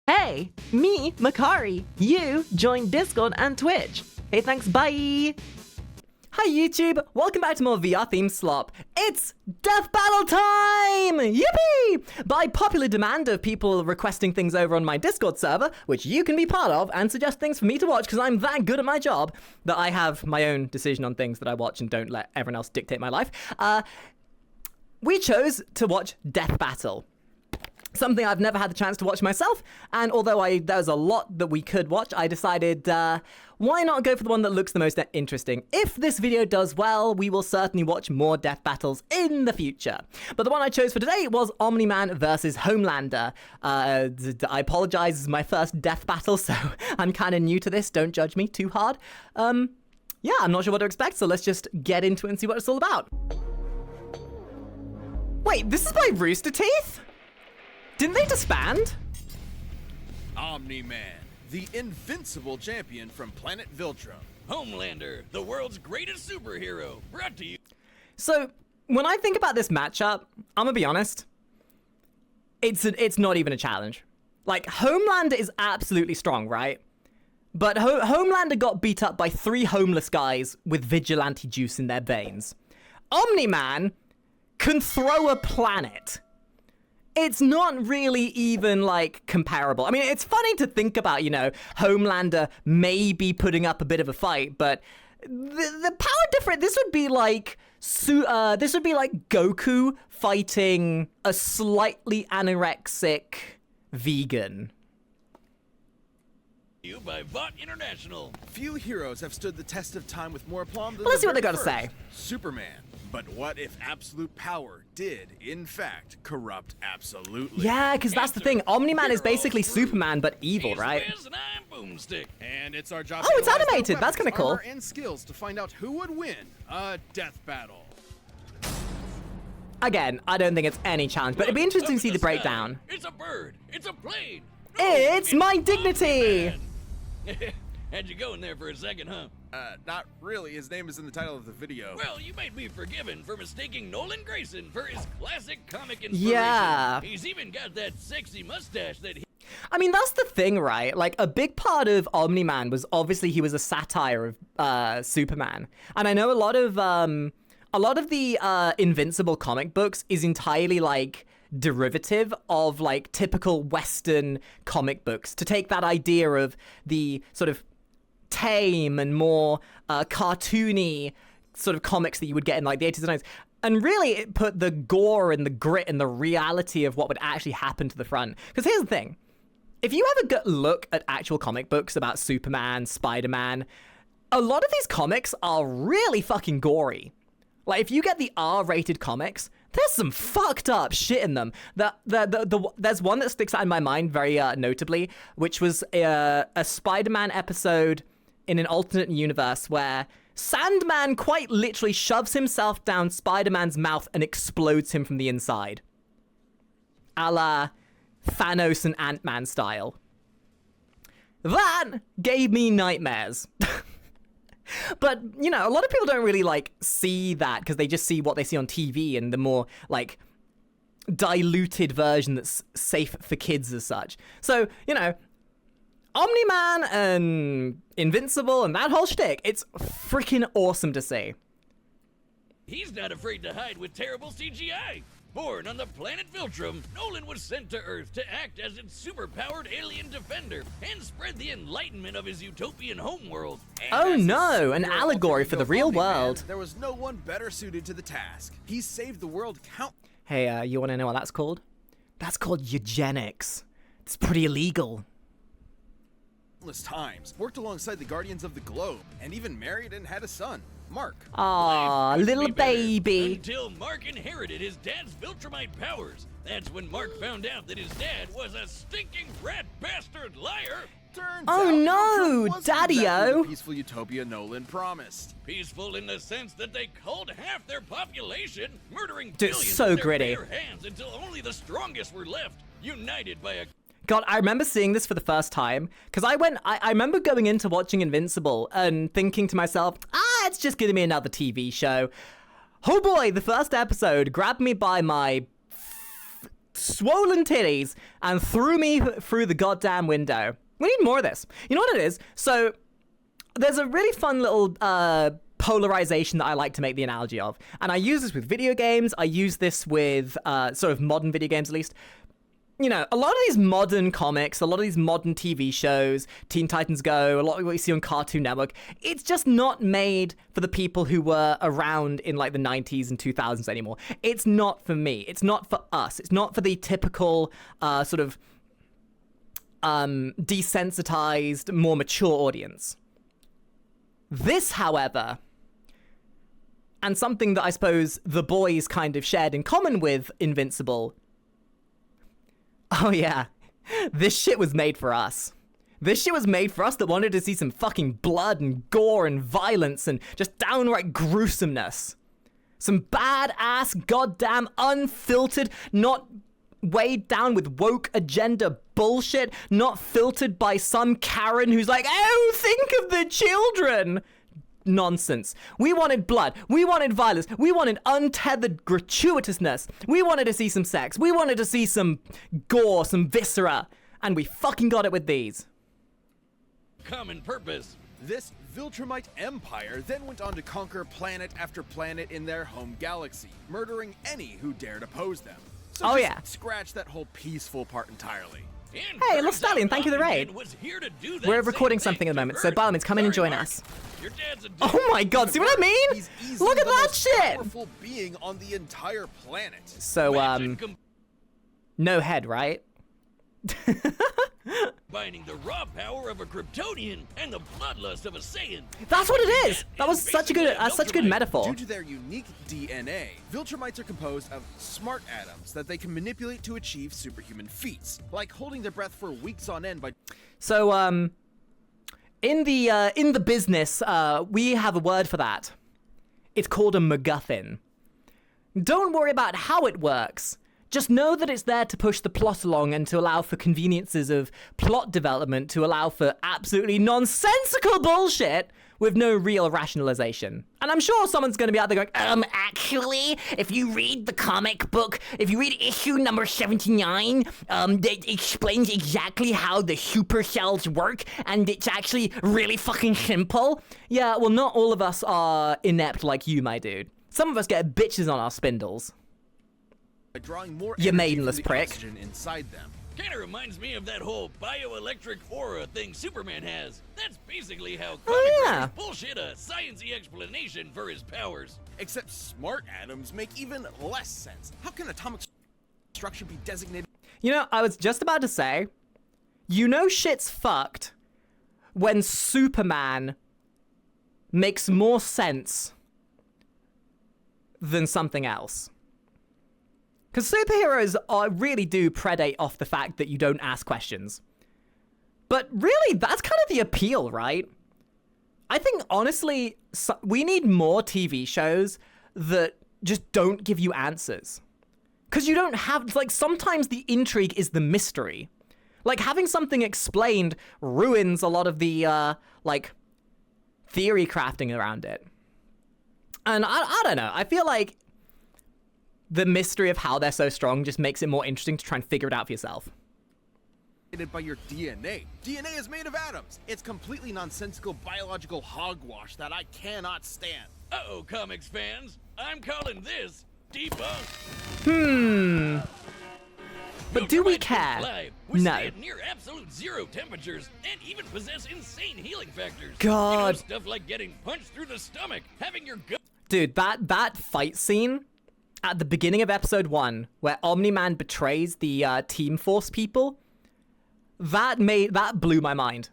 Hey, me, Makari. You joined Discord and Twitch. Hey, thanks, bye. Hi YouTube, welcome back to more VR themed slop. It's Death Battle time! Yippee! By popular demand of people requesting things over on my Discord server, which you can be part of and suggest things for me to watch because I'm that good at my job that I have my own decision on things that I watch and don't let everyone else dictate my life. We chose to watch Death Battle. Something I've never had the chance to watch myself, and although there's a lot that we could watch, I decided, why not go for the one that looks the most interesting? If this video does well, we will certainly watch more death battles in the future. But the one I chose for today was Omni-man versus Homelander. I apologize, this is my first death battle, so I'm kind of new to this, don't judge me too hard. Yeah, I'm not sure what to expect, so let's just get into it and see what it's all about. Wait, this is by Rooster Teeth? Didn't they disband? Omni-man, the invincible champion from planet Viltrum. Homelander, the world's greatest superhero, brought to you. So, when I think about this matchup, I'm gonna be honest, it's not even a challenge. Like, Homelander is absolutely strong, right? But Homelander got beat up by 3 homeless guys with vigilante juice in their veins. Omni-man can throw a planet. It's not really even, like, comparable. I mean, it's funny to think about, you know, Homelander maybe putting up a bit of a fight, but the power difference, this would be like Goku fighting a slightly anorexic vegan. You by Bot International. Few heroes have stood the test of time with more aplomb than Let's see what they got to say. Superman. But what if absolute power did, in fact, corrupt absolutely? Yeah, because that's the thing. Omni-man is basically Superman, but evil, right? And I'm Boomstick. And it's our job Oh, to it's analyze their animated. That's weapons, kinda cool. armor, and skills to find out who would win a death battle. Again, I don't think it's any challenge, but it'd be interesting to see the breakdown. It's a bird. It's a plane. It's my dignity. Omni-man. Had you go in there for a second, huh? Not really. His name is in the title of the video. Well, you might be forgiven for mistaking Nolan Grayson for his classic comic inspiration. Yeah. He's even got that sexy mustache that he... I mean, that's the thing, right? Like, a big part of Omni-man was obviously he was a satire of Superman. And I know a lot of the Invincible comic books is entirely, like, derivative of, like, typical Western comic books. To take that idea of the sort of tame and more cartoony sort of comics that you would get in, like, the 80s and 90s. And really, it put the gore and the grit and the reality of what would actually happen to the front. Because here's the thing. If you have a look at actual comic books about Superman, Spider-Man, a lot of these comics are really fucking gory. Like, if you get the R-rated comics, there's some fucked up shit in them. There's one that sticks out in my mind very notably, which was a Spider-Man episode in an alternate universe where Sandman quite literally shoves himself down Spider-Man's mouth and explodes him from the inside. A la Thanos and Ant-Man style. That gave me nightmares. But, you know, a lot of people don't really, like, see that because they just see what they see on TV and the more, like, diluted version that's safe for kids as such. So, you know, Omni-man and Invincible and that whole shtick, it's freaking awesome to see. He's not afraid to hide with terrible CGI. Born on the planet Viltrum, Nolan was sent to Earth to act as its superpowered alien defender and spread the enlightenment of his utopian homeworld. Oh no, an allegory for the real world. There was no one better suited to the task. He saved the world Hey, you want to know what that's called? That's called eugenics. It's pretty illegal. countless times, worked alongside the Guardians of the Globe, and even married and had a son, Mark. Aw, little baby. Until Mark inherited his dad's Viltrumite powers. That's when Mark found out that his dad was a stinking rat bastard liar. Turns Oh out no, Viltrum wasn't Daddy-o. exactly the peaceful utopia Nolan promised. Peaceful in the sense that they culled half their population, murdering Dude, billions so with their gritty. bare hands until only the strongest were left, united by a God, I remember seeing this for the first time, because I remember going into watching Invincible and thinking to myself, it's just gonna be another TV show. Oh boy, the first episode grabbed me by my swollen titties and threw me through the goddamn window. We need more of this. You know what it is? So there's a really fun little polarization that I like to make the analogy of. And I use this with video games. I use this with sort of modern video games, at least. You know, a lot of these modern comics, a lot of these modern TV shows, Teen Titans Go, a lot of what you see on Cartoon Network, it's just not made for the people who were around in like the 90s and 2000s anymore. It's not for me. It's not for us. It's not for the typical sort of desensitized, more mature audience. This, however, and something that I suppose the boys kind of shared in common with Invincible, oh yeah, this shit was made for us. This shit was made for us that wanted to see some fucking blood and gore and violence and just downright gruesomeness. Some badass, goddamn, unfiltered, not weighed down with woke agenda bullshit, not filtered by some Karen who's like, oh, think of the children. Nonsense. We wanted blood. We wanted violence. We wanted untethered gratuitousness. We wanted to see some sex. We wanted to see some gore, some viscera. And we fucking got it with these. Common purpose. This Viltrumite empire then went on to conquer planet after planet in their home galaxy, murdering any who dared oppose them. So Oh, just yeah. scratch that whole peaceful part entirely. And Hey, turns Little Stallion, out thank you for the Omni-Man raid. was here to do that We're same recording thing something at the to moment, so Earth. by all means, come in and Sorry, join Mark. us. Your dad's a Oh my god, see what I mean? He's easily Look at the that most shit! powerful being on the entire planet. So, no head, right? Combining the raw power of a Kryptonian and the bloodlust of a Saiyan. That's what it is! That was such a good metaphor. Due to their unique DNA, Viltrumites are composed of smart atoms that they can manipulate to achieve superhuman feats, like holding their breath for weeks on end by... So, in the business, we have a word for that. It's called a MacGuffin. Don't worry about how it works. Just know that it's there to push the plot along and to allow for conveniences of plot development, to allow for absolutely nonsensical bullshit with no real rationalization. And I'm sure someone's going to be out there going, actually, if you read the comic book, if you read issue number 79, it explains exactly how the supercells work, and it's actually really fucking simple. Yeah, well, not all of us are inept like you, my dude. Some of us get bitches on our spindles. by drawing more You energy from maidenless the prick. oxygen inside them. Kind of reminds me of that whole bioelectric aura thing Superman has. That's basically how comic yeah. writers bullshit a science-y explanation for his powers. Except smart atoms make even less sense. How can atomic structure be designated? You know, I was just about to say, you know shit's fucked when Superman makes more sense than something else. Because superheroes really do predate off the fact that you don't ask questions. But really, that's kind of the appeal, right? I think, honestly, we need more TV shows that just don't give you answers. Because you don't have, like, sometimes the intrigue is the mystery. Like, having something explained ruins a lot of the, like, theory crafting around it. And I don't know, I feel like the mystery of how they're so strong just makes it more interesting to try and figure it out for yourself. By your DNA. DNA is made of atoms. It's completely nonsensical biological hogwash that I cannot stand. Uh-oh, comics fans. I'm calling this debunked. But do we Viltrumites care? can fly, No. withstand near absolute zero temperatures, and even possess insane healing factors. God. You know, stuff like getting punched through the stomach, having your gut Dude, that fight scene at the beginning of episode 1, where Omni-Man betrays the Team Force people, that blew my mind.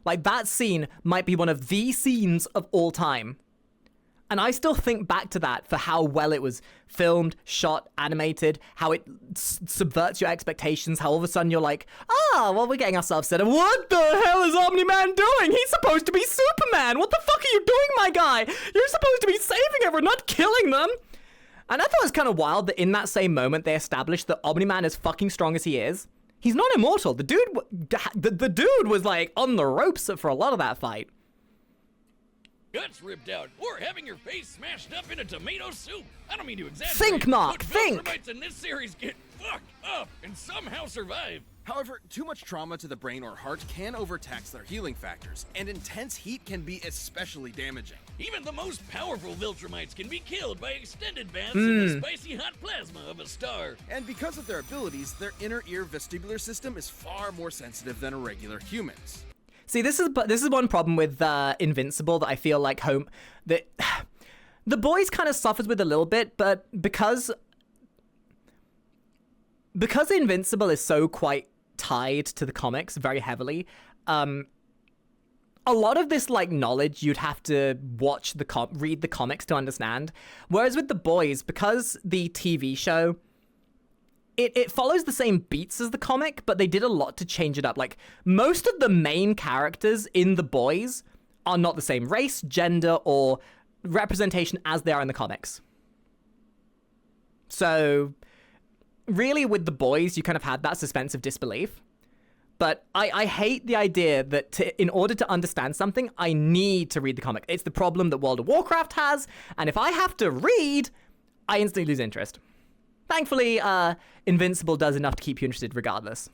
Like, that scene might be one of the scenes of all time. And I still think back to that for how well it was filmed, shot, animated, how it subverts your expectations, how all of a sudden you're like, well, we're getting ourselves set up. What the hell is Omni-Man doing? He's supposed to be Superman. What the fuck are you doing, my guy? You're supposed to be saving everyone, not killing them. And I thought it was kind of wild that in that same moment they established that Omni-Man, as fucking strong as he is, he's not immortal. The dude was like on the ropes for a lot of that fight. guts ripped out, or having your face smashed up in a tomato soup. I don't mean to exaggerate. Think, Mark, but think. Viltrumites in this series get fuck up and somehow survive. However, too much trauma to the brain or heart can overtax their healing factors, and intense heat can be especially damaging. Even the most powerful Viltrumites can be killed by extended baths in the spicy hot plasma of a star. And because of their abilities, their inner ear vestibular system is far more sensitive than a regular human's. See, this is one problem with Invincible that I feel like the boys kind of suffers with a little bit, but because Invincible is so quite tied to the comics very heavily, a lot of this like knowledge you'd have to read the comics to understand. Whereas with the boys, because the TV show, it follows the same beats as the comic, but they did a lot to change it up. Like, most of the main characters in the boys are not the same race, gender, or representation as they are in the comics. So really, with the boys, you kind of had that suspense of disbelief. But I hate the idea that in order to understand something, I need to read the comic. It's the problem that World of Warcraft has, and if I have to read, I instantly lose interest. Thankfully, Invincible does enough to keep you interested regardless.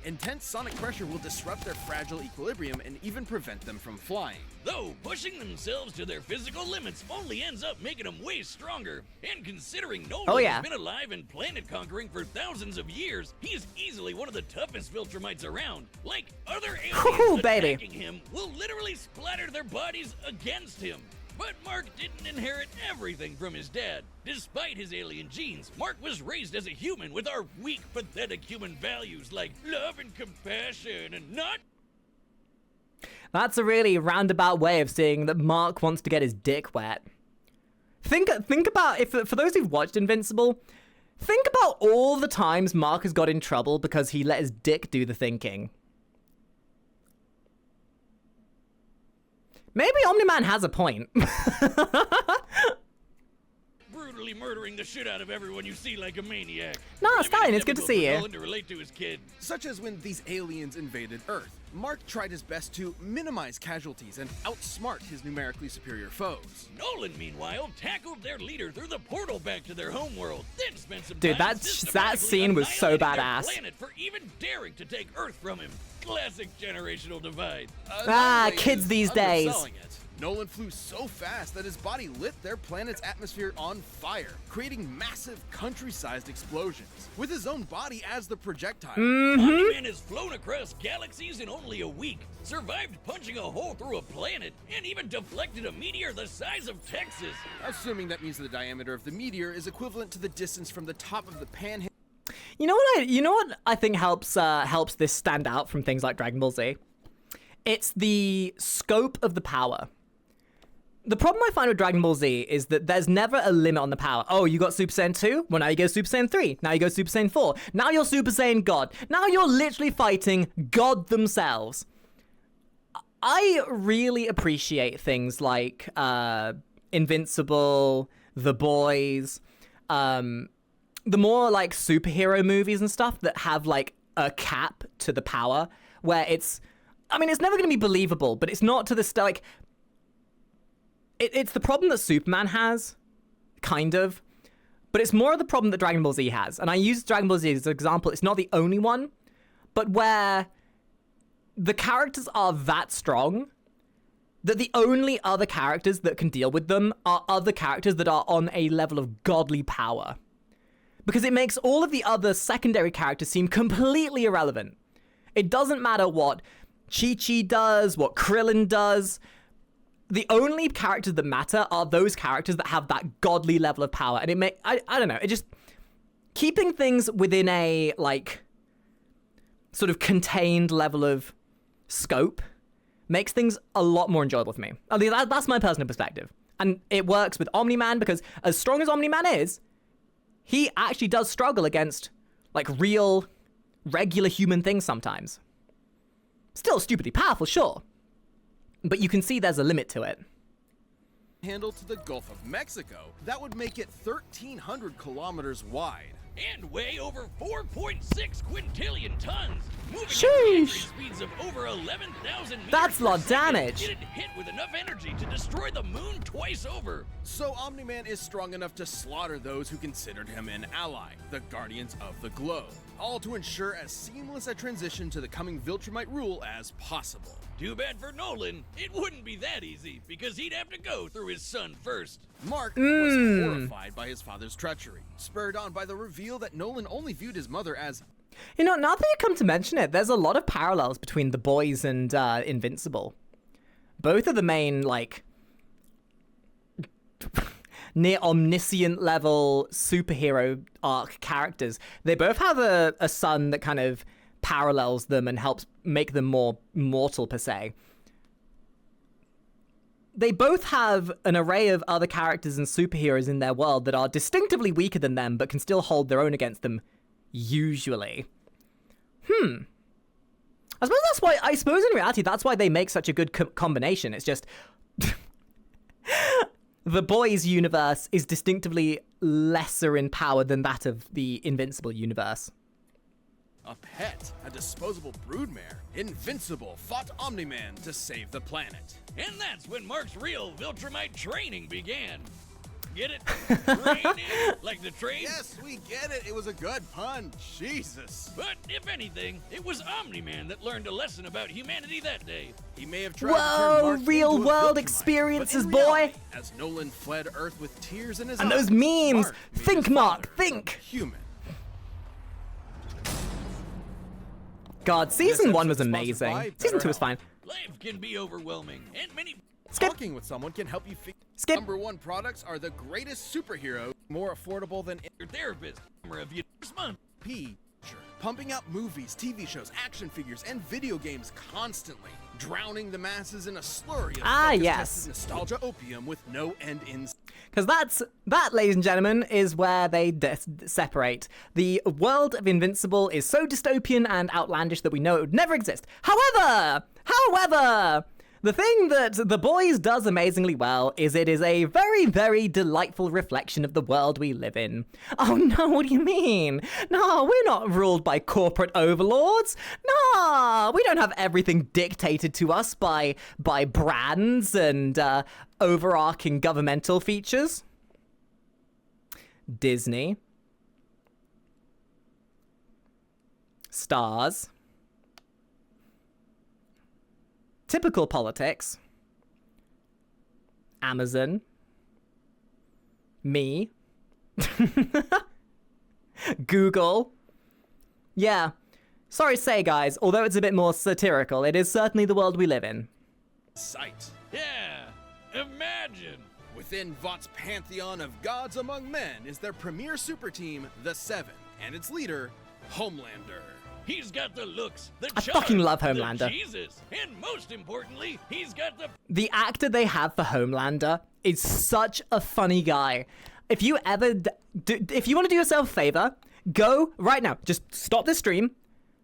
Intense sonic pressure will disrupt their fragile equilibrium and even prevent them from flying. Though pushing themselves to their physical limits only ends up making them way stronger. And considering Nolan has been alive and planet conquering for thousands of years, he is easily one of the toughest Viltrumites around. Like, other aliens attacking him will literally splatter their bodies against him. But Mark didn't inherit everything from his dad. Despite his alien genes, Mark was raised as a human with our weak, pathetic human values like love and compassion and not... That's a really roundabout way of saying that Mark wants to get his dick wet. Think about, for those who've watched Invincible, think about all the times Mark has got in trouble because he let his dick do the thinking. Maybe Omni-man has a point. Brutally murdering the shit out of everyone you see like a maniac. Nah, Stalin, it's good to see you. To relate to his kid. Such as when these aliens invaded Earth. Mark tried his best to minimize casualties and outsmart his numerically superior foes. Nolan, meanwhile, tackled their leader through the portal back to their homeworld, then spent some time that scene was so badass. Planet for even daring to take Earth from him. Classic generational divide. Kids these days. Nolan flew so fast that his body lit their planet's atmosphere on fire, creating massive country-sized explosions, with his own body as the projectile. Omni-man has flown across galaxies in only a week, survived punching a hole through a planet, and even deflected a meteor the size of Texas. Assuming that means the diameter of the meteor is equivalent to the distance from the top of the panhandle. You know what I think helps this stand out from things like Dragon Ball Z? It's the scope of the power. The problem I find with Dragon Ball Z is that there's never a limit on the power. Oh, you got Super Saiyan 2? Well, now you go Super Saiyan 3. Now you go Super Saiyan 4. Now you're Super Saiyan God. Now you're literally fighting God themselves. I really appreciate things like Invincible, The Boys, the more like superhero movies and stuff that have like a cap to the power where it's never going to be believable, but it's not to the like... It's the problem that Superman has, kind of, but it's more of the problem that Dragon Ball Z has. And I use Dragon Ball Z as an example. It's not the only one, but where the characters are that strong that the only other characters that can deal with them are other characters that are on a level of godly power. Because it makes all of the other secondary characters seem completely irrelevant. It doesn't matter what Chi-Chi does, what Krillin does. The only characters that matter are those characters that have that godly level of power. And I don't know, it just... Keeping things within a, like, sort of contained level of scope makes things a lot more enjoyable for me. I mean, that's my personal perspective. And it works with Omni-man because as strong as Omni-man is, he actually does struggle against, like, real, regular human things sometimes. Still stupidly powerful, sure. But you can see there's a limit to it. Handle to the Gulf of Mexico, that would make it 1,300 kilometers wide. And weigh over 4.6 quintillion tons, moving at Sheesh. speeds of over 11,000 meters That's a lot per of second, damage. It'd hit with enough energy to destroy the moon twice over. So Omni-Man is strong enough to slaughter those who considered him an ally, the Guardians of the Globe, all to ensure as seamless a transition to the coming Viltrumite rule as possible. Too bad for Nolan, it wouldn't be that easy, because he'd have to go through his son first. Mark was horrified by his father's treachery, spurred on by the reveal that Nolan only viewed his mother as You know, now that you come to mention it, there's a lot of parallels between The Boys and Invincible. Both are the main, like, near omniscient level superhero arc characters. They both have a son that kind of parallels them and helps make them more mortal, per se. They both have an array of other characters and superheroes in their world that are distinctively weaker than them, but can still hold their own against them, usually. I suppose in reality, that's why they make such a good combination. It's just... The Boys universe is distinctively lesser in power than that of the Invincible universe. a pet, a disposable broodmare. Invincible fought Omni-Man to save the planet. And that's when Mark's real Viltrumite training began. Get it? Training? Like the train? Yes, we get it. It was a good pun. Jesus. But if anything, it was Omni-Man that learned a lesson about humanity that day. He may have tried to Whoa, turn Mark real into a world Viltrumite, experiences, but in reality, boy. As Nolan fled Earth with tears in his And eyes, those memes. Mark made Think, his Mark, father think. Human. God, season This 1 was episode's amazing. sponsored by Season 2 was fine. Life can be overwhelming, and many... Skip. Talking with someone can help you figure. Skip. Number one products are the greatest superhero, more affordable than Your therapist review this month. P. Pumping out movies, TV shows, action figures, and video games constantly, drowning the masses in a slurry of focus-tested yes. nostalgia opium with no end in. Because that, ladies and gentlemen, is where they separate. The world of Invincible is so dystopian and outlandish that we know it would never exist. However, the thing that The Boys does amazingly well is it is a very, very delightful reflection of the world we live in. Oh no, what do you mean? No, we're not ruled by corporate overlords. No, we don't have everything dictated to us by brands and overarching governmental features. Disney. Stars. Typical politics. Amazon. Me. Google. Yeah. Sorry to say, guys, although it's a bit more satirical, it is certainly the world we live in. Sight. Yeah, imagine. Within Vought's pantheon of gods among men is their premier super team, the Seven, and its leader, Homelander. He's got the looks, the I charm, fucking love the Homelander. Jesus, and most importantly, he's got the... The actor they have for Homelander is such a funny guy. If you ever, if you want to do yourself a favor, go right now. Just stop this stream,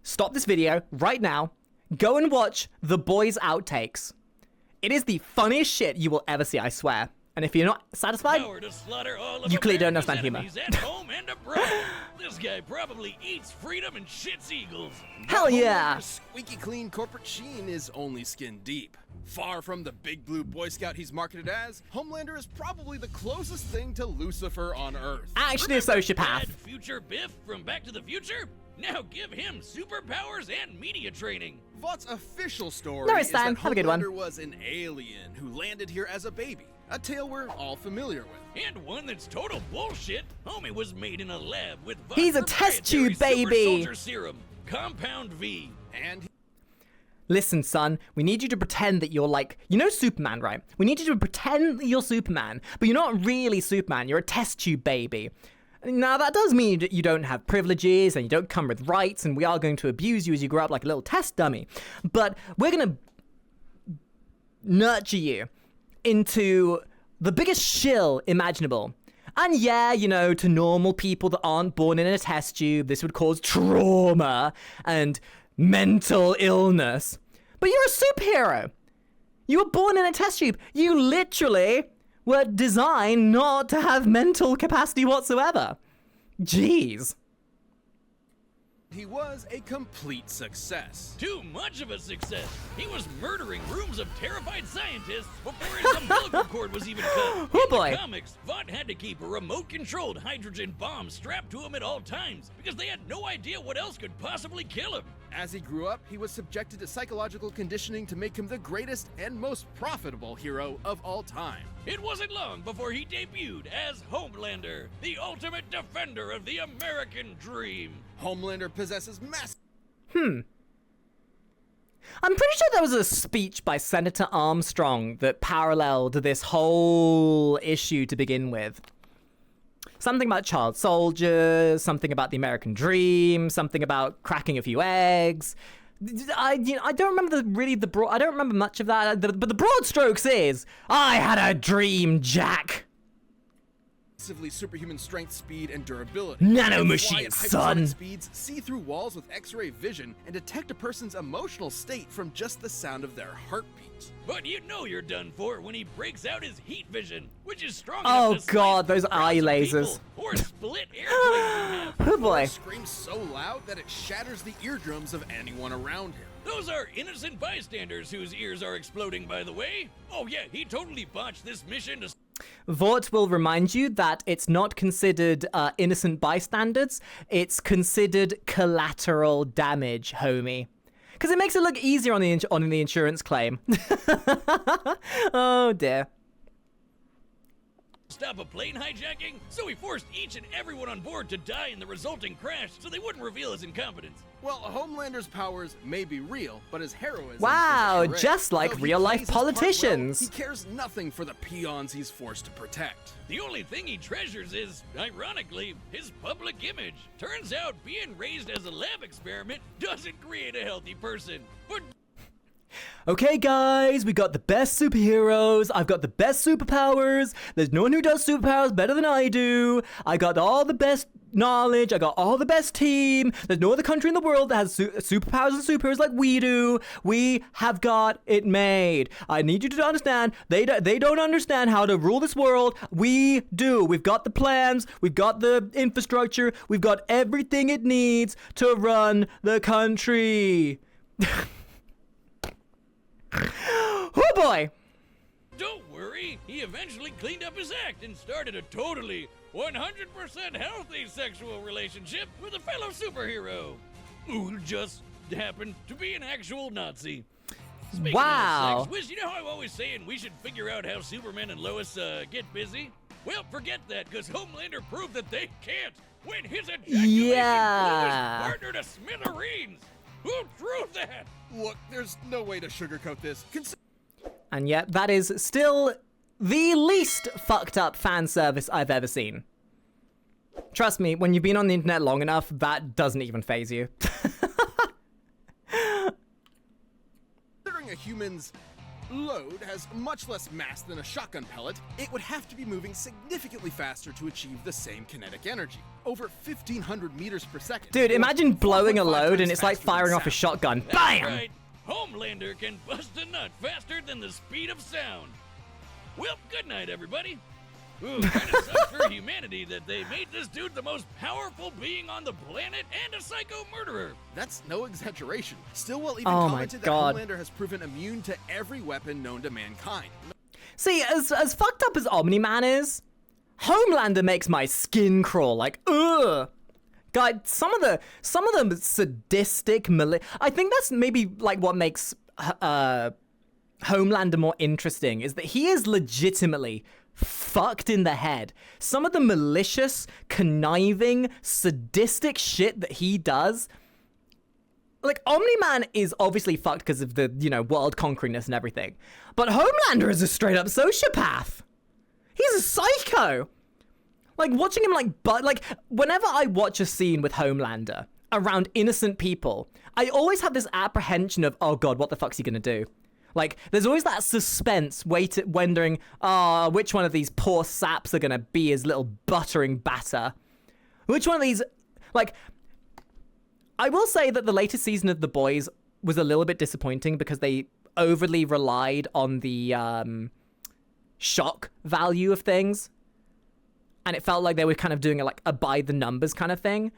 stop this video right now. Go and watch The Boys Outtakes. It is the funniest shit you will ever see, I swear. And if you're not satisfied, power to slaughter all of you clearly don't America's understand humor. enemies at home and abroad. This guy probably eats freedom and shits eagles. hell yeah. Homelander's squeaky clean corporate sheen is only skin deep. Far from the big blue Boy Scout he's marketed as, Homelander is probably the closest thing to Lucifer on Earth. Actually a sociopath. Bad future Biff from Back to the Future? Now give him superpowers and media training. Vought's official story No, is Stan. that Have a good one. Homelander was an alien who landed here as a baby, a tale we're all familiar with. And one that's total bullshit. Homie was made in a lab with He's a Vought's test tube, proprietary super baby. soldier serum, Compound V. And Listen, son, we need you to pretend that you're like, you know Superman, right? We need you to pretend that you're Superman, but you're not really Superman. You're a test tube baby. Now, that does mean that you don't have privileges and you don't come with rights, and we are going to abuse you as you grow up like a little test dummy. But we're going to nurture you into the biggest shill imaginable. And yeah, you know, to normal people that aren't born in a test tube, this would cause trauma and mental illness. But you're a superhero. You were born in a test tube. You literally were designed not to have mental capacity whatsoever. Jeez. He was a complete success. Too much of a success. He was murdering rooms of terrified scientists before his umbilical cord was even cut. Oh In boy. the comics, Vought had to keep a remote-controlled hydrogen bomb strapped to him at all times because they had no idea what else could possibly kill him. As he grew up, he was subjected to psychological conditioning to make him the greatest and most profitable hero of all time. It wasn't long before he debuted as Homelander, the ultimate defender of the American dream. Homelander possesses massive I'm pretty sure there was a speech by Senator Armstrong that paralleled this whole issue to begin with. Something about child soldiers, something about the American dream, something about cracking a few eggs. I don't remember I don't remember much of that, but the broad strokes is, I had a dream, Jack. superhuman strength, speed, and durability. Nanomachines, son. Speeds see through walls with X-ray vision and detect a person's emotional state from just the sound of their heartbeat. But you know you're done for when he breaks out his heat vision, which is strong Oh enough to god, slice those through eye crowds of lasers. people or split airplanes in half. Oh boy. Screams so loud that it shatters the eardrums of anyone around him. Those are innocent bystanders whose ears are exploding, by the way. Oh yeah, he totally botched this mission to... Vought will remind you that it's not considered innocent bystanders, it's considered collateral damage, homie. Because it makes it look easier on the insurance claim. Oh dear. stop a plane hijacking, so he forced each and everyone on board to die in the resulting crash so they wouldn't reveal his incompetence. Well, Homelander's powers may be real, but his heroism Wow, is a charade. just like Though he real-life plays his part well, politicians. he cares nothing for the peons he's forced to protect. The only thing he treasures is, ironically, his public image. Turns out being raised as a lab experiment doesn't create a healthy person. But Okay, guys, we got the best superheroes. I've got the best superpowers. There's no one who does superpowers better than I do. I got all the best knowledge. I got all the best team. There's no other country in the world that has superpowers and superheroes like we do. We have got it made. I need you to understand, they don't understand how to rule this world. We do. We've got the plans. We've got the infrastructure. We've got everything it needs to run the country. Oh boy! don't worry, he eventually cleaned up his act and started a totally 100% healthy sexual relationship with a fellow superhero who just happened to be an actual Nazi. Speaking Wow. of sex, Wiz, you know how I'm always saying we should figure out how Superman and Lois get busy? Well, forget that, because Homelander proved that they can't when his ejaculation Yeah. blew his partner to smithereens. Who drew that? Look, there's no way to sugarcoat this. And yet, that is still the least fucked up fan service I've ever seen. Trust me, when you've been on the internet long enough, that doesn't even faze you. Considering a human's load has much less mass than a shotgun pellet, it would have to be moving significantly faster to achieve the same kinetic energy. Over 1,500 meters per second. Dude, or imagine blowing a 4.5 load and times it's like faster than firing off a sound. shotgun. That's BAM! right. Homelander can bust a nut faster than the speed of sound. Well, good night, everybody. Ooh, kind of sucks for humanity that they made this dude the most powerful being on the planet and a psycho murderer. That's no exaggeration. Stillwell even Oh my commented that God. Homelander has proven immune to every weapon known to mankind. See, as fucked up as Omni-man is, Homelander makes my skin crawl. Like, ugh. God, some of the sadistic, I think that's maybe like what makes Homelander more interesting, is that he is legitimately fucked in the head. Some of the malicious, conniving, sadistic shit that he does. Like, Omni-Man is obviously fucked because of the, world conqueringness and everything. But Homelander is a straight up sociopath. He's a psycho. Like, watching him, whenever I watch a scene with Homelander around innocent people, I always have this apprehension of, oh god, what the fuck's he gonna do? Like, there's always that suspense, wondering, which one of these poor saps are gonna be his little buttering batter? Which one of these, I will say that the latest season of The Boys was a little bit disappointing because they overly relied on the shock value of things. And it felt like they were kind of doing a by the numbers kind of thing.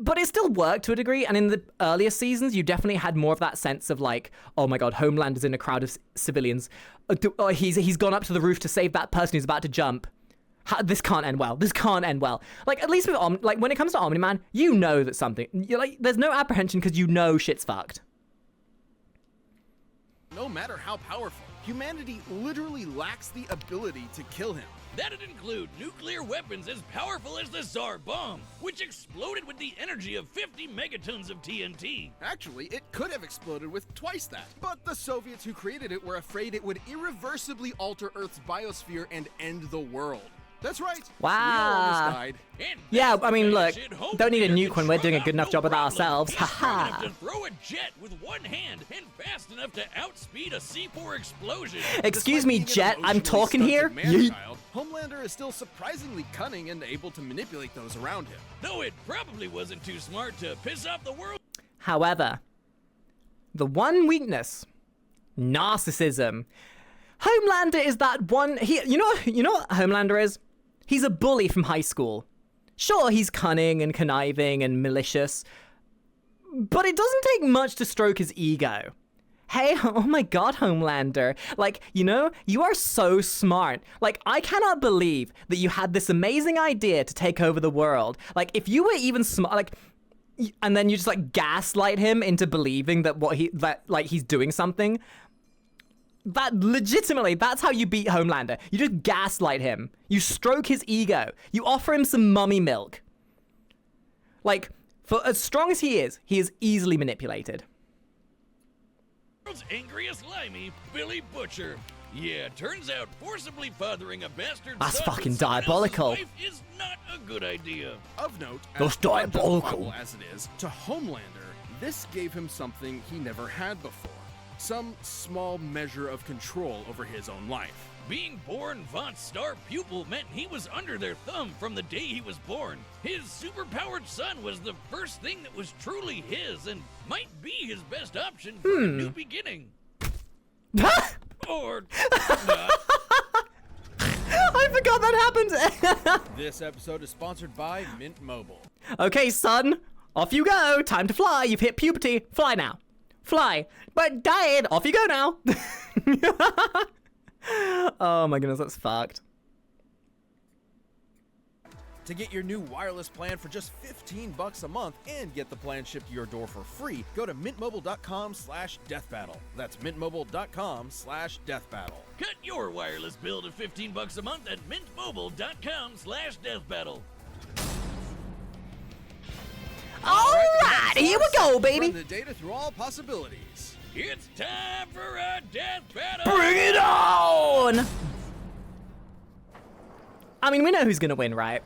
But it still worked to a degree, and in the earlier seasons, you definitely had more of that sense of like, oh my god, Homelander's in a crowd of civilians. He's gone up to the roof to save that person who's about to jump. This can't end well. This can't end well. Like, at least with like when it comes to Omni-Man, you know that something. You're like, there's no apprehension because you know shit's fucked. No matter how powerful, humanity literally lacks the ability to kill him. That'd include nuclear weapons as powerful as the Tsar bomb, which exploded with the energy of 50 megatons of TNT. Actually, it could have exploded with twice that. But the Soviets who created it were afraid it would irreversibly alter Earth's biosphere and end the world. That's right. Wow. We all almost died. Yeah, I mean, look, don't need a nuke when we're doing a good enough job with ourselves. Haha. To throw a jet with one hand and fast enough to outspeed a C4 explosion. Excuse me, Jet, I'm talking here? Man-child, Homelander is still surprisingly cunning and able to manipulate those around him. Though it probably wasn't too smart to piss off the world. However, the one weakness, narcissism. Homelander is that one. You know what Homelander is? He's a bully from high school. Sure, he's cunning and conniving and malicious, but it doesn't take much to stroke his ego. Hey, oh my god, Homelander. Like, you know, you are so smart. Like, I cannot believe that you had this amazing idea to take over the world. Like, if you were even smart, like, and then you just like gaslight him into believing that he's doing something. That legitimately, that's how you beat Homelander. You just gaslight him. You stroke his ego. You offer him some mummy milk. Like, for as strong as he is easily manipulated. World's angriest limey, Billy Butcher. Yeah, turns out forcibly fathering a bastard That's son fucking with someone else's diabolical. wife is not a good idea. Of note, That's as diabolical. unjustifiable as it is, to Homelander, this gave him something he never had before. Some small measure of control over his own life. Being born Vought's star pupil meant he was under their thumb from the day he was born. His superpowered son was the first thing that was truly his and might be his best option for a new beginning. Or not. I forgot that happened. This episode is sponsored by Mint Mobile. Okay, son, off you go. Time to fly. You've hit puberty. Fly now. Fly. But Dad, off you go now. Oh my goodness, that's fucked. To get your new wireless plan for just $15 a month and get the plan shipped to your door for free, go to mintmobile.com/deathbattle. That's mintmobile.com/deathbattle. Cut your wireless bill to $15 a month at mintmobile.com/deathbattle. All right, here we go, baby. Run the data through all possibilities. It's time for a death battle! Bring it on! I mean, we know who's gonna win, right?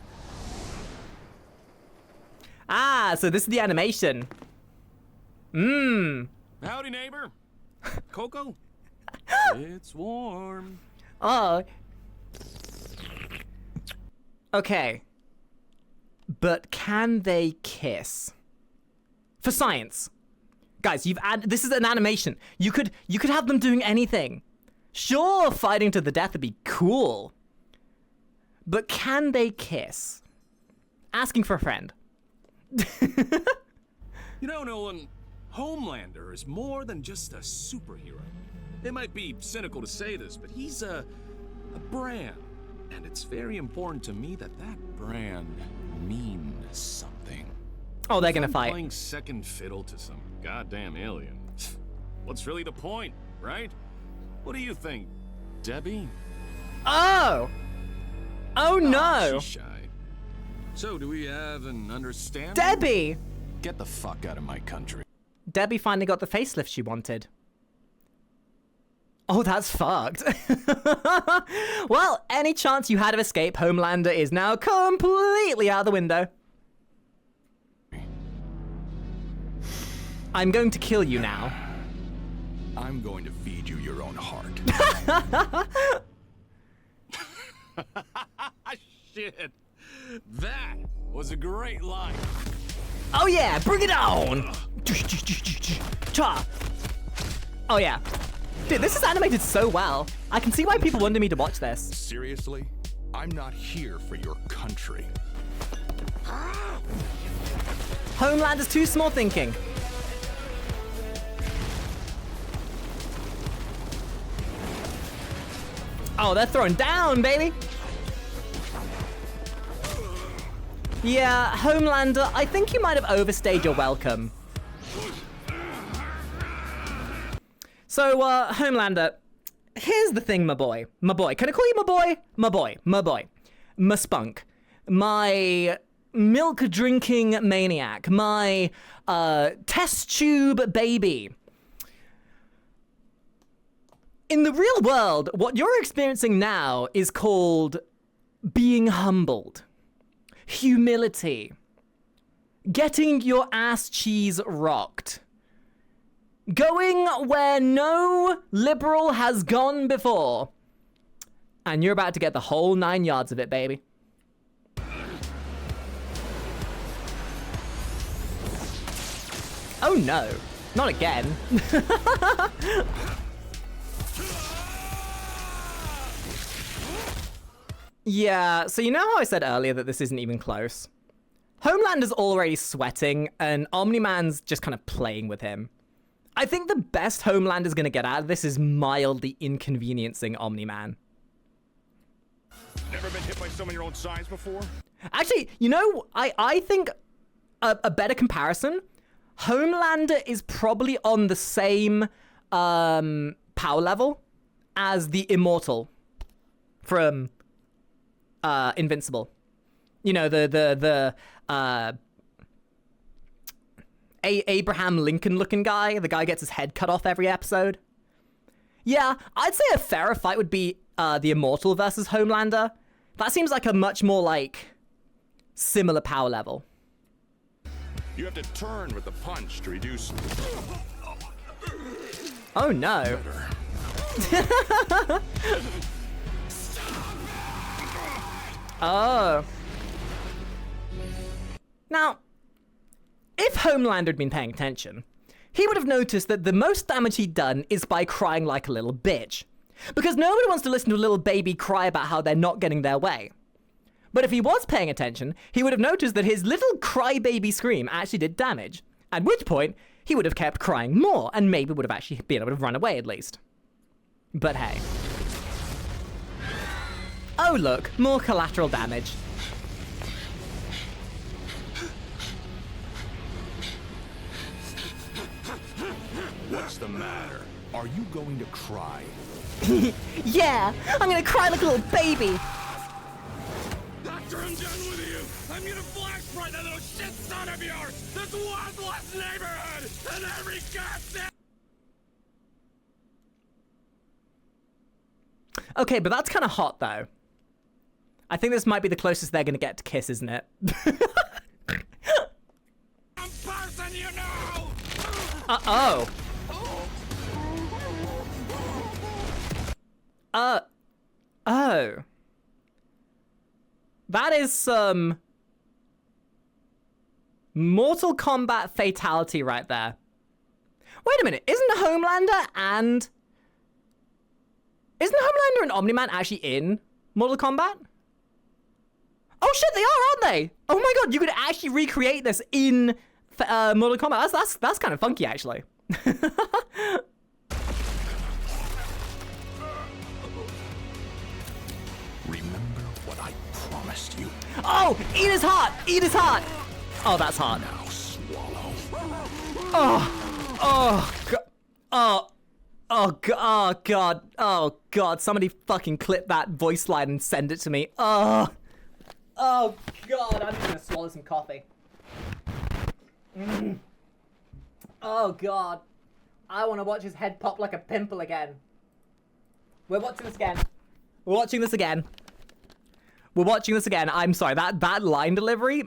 Ah, so this is the animation. Howdy, neighbor. Coco? It's warm. Oh. Okay. But can they kiss? For science. Guys, this is an animation. You could have them doing anything. Sure, fighting to the death would be cool. But can they kiss? Asking for a friend. You know, Nolan, Homelander is more than just a superhero. It might be cynical to say this, but he's a brand. And it's very important to me that brand means something. Oh, they're gonna I'm fight. playing second fiddle to some goddamn alien. What's really the point, right? What do you think, Debbie? Oh! Oh no! She's shy. So, do we have an understanding? Debbie! Get the fuck out of my country. Debbie finally got the facelift she wanted. Oh, that's fucked. Well, any chance you had of escape, Homelander is now completely out the window. I'm going to kill you now. I'm going to feed you your own heart. Shit. That was a great line. Oh yeah, bring it on! Cha! Oh yeah. Dude, this is animated so well. I can see why people wanted me to watch this. Seriously? I'm not here for your country. Homelander's too small thinking. Oh, they're throwing down, baby. Yeah, Homelander, I think you might have overstayed your welcome. So, Homelander, here's the thing, my boy. My boy. Can I call you my boy? My boy. My boy. My spunk. My milk-drinking maniac. My, test tube baby. In the real world, what you're experiencing now is called being humbled. Humility. Getting your ass cheese rocked. Going where no liberal has gone before. And you're about to get the whole 9 yards of it, baby. Oh no, not again. Yeah, so you know how I said earlier that this isn't even close? Homelander's already sweating, and Omni-man's just kind of playing with him. I think the best Homelander's gonna get out of this is mildly inconveniencing Omni-man. Never been hit by someone your own size before? Actually, you know, I think a better comparison, Homelander is probably on the same power level as the Immortal from Invincible. You know, the Abraham Lincoln looking guy. The guy gets his head cut off every episode. Yeah, I'd say a fairer fight would be the Immortal versus Homelander. That seems like a much more like similar power level. You have to turn with the punch to reduce. Oh no. Oh. Now, if Homelander had been paying attention, he would have noticed that the most damage he'd done is by crying like a little bitch. Because nobody wants to listen to a little baby cry about how they're not getting their way. But if he was paying attention, he would have noticed that his little crybaby scream actually did damage. At which point, he would have kept crying more, and maybe would have actually been able to run away at least. But hey. Oh look, more collateral damage. What's the matter? Are you going to cry? Yeah, I'm gonna cry like a little baby. After I'm done with you, I'm gonna flash right that little shit son of yours! This worthless neighborhood! And every goddamn... Okay, but that's kind of hot though. I think this might be the closest they're gonna get to kiss, isn't it? person you know! Uh-oh. Oh. That is some Mortal Kombat fatality right there. Wait a minute, isn't Homelander and Omni-Man actually in Mortal Kombat? Oh shit, they are, aren't they? Oh my god, you could actually recreate this in Mortal Kombat. That's kind of funky, actually. Remember what I promised you. Oh, eat his heart! Eat his heart! Oh, that's hard. Now swallow. Oh, God. Oh, God. Oh, God. Somebody fucking clip that voice line and send it to me. Oh, God. I'm just gonna swallow some coffee. Oh, God. I want to watch his head pop like a pimple again. We're watching this again. We're watching this again. We're watching this again. I'm sorry. That line delivery.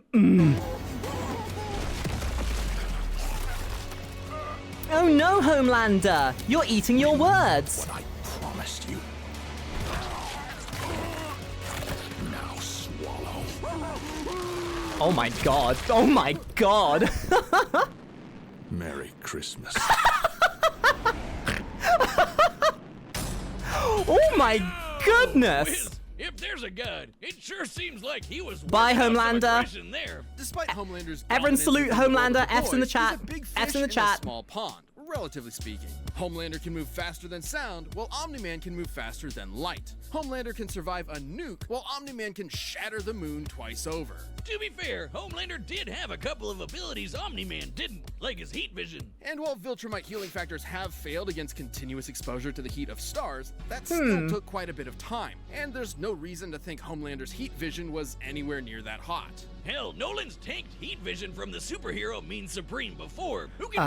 Oh no, Homelander! You're eating your words! What I promised you. Now swallow. Oh my god. Oh my god! Merry Christmas. Oh my goodness! If there's there's a god. It sure seems like he was Bye, working out some Homelander. aggression there. Despite Homelander's Everyone dominance salute in the world of Homelander. the F's in the boys, chat. he's a big F's in the fish chat. a small pond, relatively speaking. Homelander can move faster than sound, while Omni-Man can move faster than light. Homelander can survive a nuke, while Omni-Man can shatter the moon twice over. To be fair, Homelander did have a couple of abilities Omni-Man didn't, like his heat vision. And while Viltrumite healing factors have failed against continuous exposure to the heat of stars, that still took quite a bit of time, and there's no reason to think Homelander's heat vision was anywhere near that hot. Hell, Nolan's tanked heat vision from the superhero means Supreme before, who can Oh.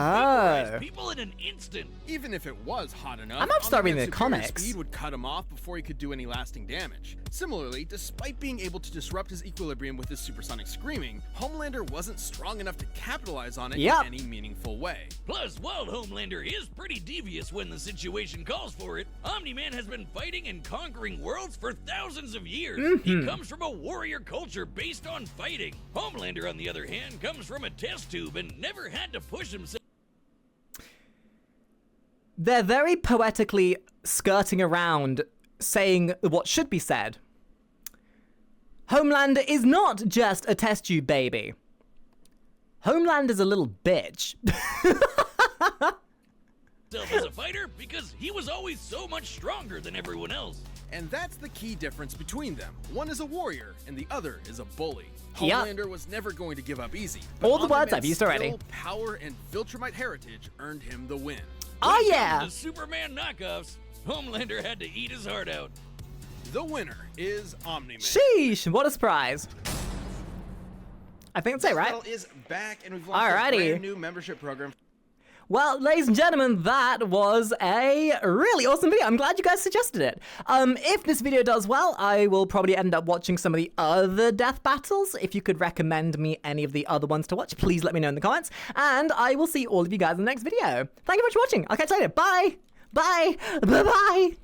vaporize people in an instant. Even if it was hot enough, I might start reading Omni-Man's the superior comics. speed would cut him off before he could do any lasting damage. Similarly, despite being able to disrupt his equilibrium with his supersonic screaming, Homelander wasn't strong enough to capitalize on it Yep. in any meaningful way. Plus, while Homelander is pretty devious when the situation calls for it, Omni-Man has been fighting and conquering worlds for thousands of years. He comes from a warrior culture based on fighting. Homelander, on the other hand, comes from a test tube and never had to push himself. They're very poetically skirting around saying what should be said. Homelander is not just a test tube baby. Homelander's a little bitch. As a fighter because he was always so much stronger than everyone else. And that's the key difference between them. One is a warrior, and the other is a bully. Yep. Homelander was never going to give up easy. All the words Omni-Man's I've used already. skill, power, and Viltrumite heritage earned him the win. Oh When it yeah. comes to Superman knockoffs, Homelander had to eat his heart out. The winner is Omni-Man. Sheesh, what a surprise. I think that's it, right? Battle is back, and we've launched a Alrighty. brand new membership program. Well, ladies and gentlemen, that was a really awesome video. I'm glad you guys suggested it. If this video does well, I will probably end up watching some of the other death battles. If you could recommend me any of the other ones to watch, please let me know in the comments. And I will see all of you guys in the next video. Thank you very much for watching. I'll catch you later. Bye. Bye. Bye-bye.